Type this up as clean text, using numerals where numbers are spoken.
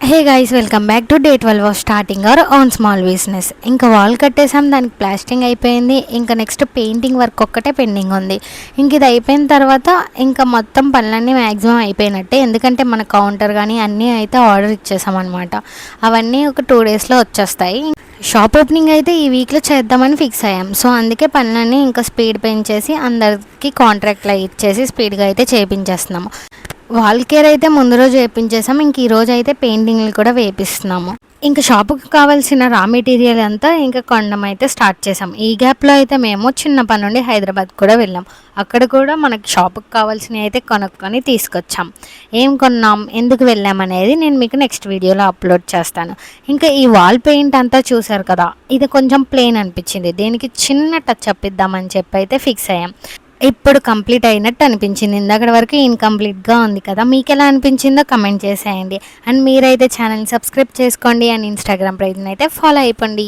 Hey guys, welcome back to day 12 of starting our own small business. ఇంకా wall కట్టేసాం, దానికి plastering అయిపోయింది. ఇంకా next painting work ఒక్కటే pending ఉంది. ఇంక ఇది అయిపోయిన తర్వాత ఇంకా మొత్తం పనులన్నీ మ్యాక్సిమం అయిపోయినట్టే. ఎందుకంటే మన కౌంటర్ కానీ అన్నీ అయితే ఆర్డర్ ఇచ్చేసామన్నమాట. అవన్నీ ఒక 2 డేస్లో వచ్చేస్తాయి. షాప్ ఓపెనింగ్ అయితే ఈ వీక్లో చేద్దామని ఫిక్స్ అయ్యాం. సో అందుకే పనులన్నీ ఇంకా స్పీడ్ పెంచేసి అందరికీ కాంట్రాక్ట్లు ఇచ్చేసి స్పీడ్గా అయితే చేయించేస్తున్నాము. వాల్ కేర్ అయితే ముందు రోజు వేయించేసాం. ఇంక ఈరోజు అయితే పెయింటింగ్లు కూడా వేపిస్తున్నాము. ఇంకా షాపుకి కావాల్సిన రా మెటీరియల్ అంతా ఇంకా కొనడం అయితే స్టార్ట్ చేసాం. ఈ గ్యాప్లో అయితే మేము చిన్న పని నుండి హైదరాబాద్ కూడా వెళ్ళాం. అక్కడ కూడా మనకి షాపుకి కావాల్సినవి అయితే కొనుక్కొని తీసుకొచ్చాం. ఏం కొన్నాం, ఎందుకు వెళ్ళాం అనేది నేను మీకు నెక్స్ట్ వీడియోలో అప్లోడ్ చేస్తాను. ఇంకా ఈ వాల్ పెయింట్ అంతా చూసారు కదా, ఇది కొంచెం ప్లెయిన్ అనిపించింది. దీనికి చిన్న టచ్ అప్ ఇద్దామని చెప్పి అయితే ఫిక్స్ అయ్యాం. ఇప్పుడు కంప్లీట్ అయినట్టు అనిపించింది. ఇందాక వరకు ఇన్కంప్లీట్గా ఉంది కదా, మీకు ఎలా అనిపించిందో కమెంట్ చేసేయండి. అండ్ మీరైతే ఛానల్ని సబ్స్క్రైబ్ చేసుకోండి అండ్ ఇన్స్టాగ్రామ్ పేజ్ని అయితే ఫాలో అయిపోండి.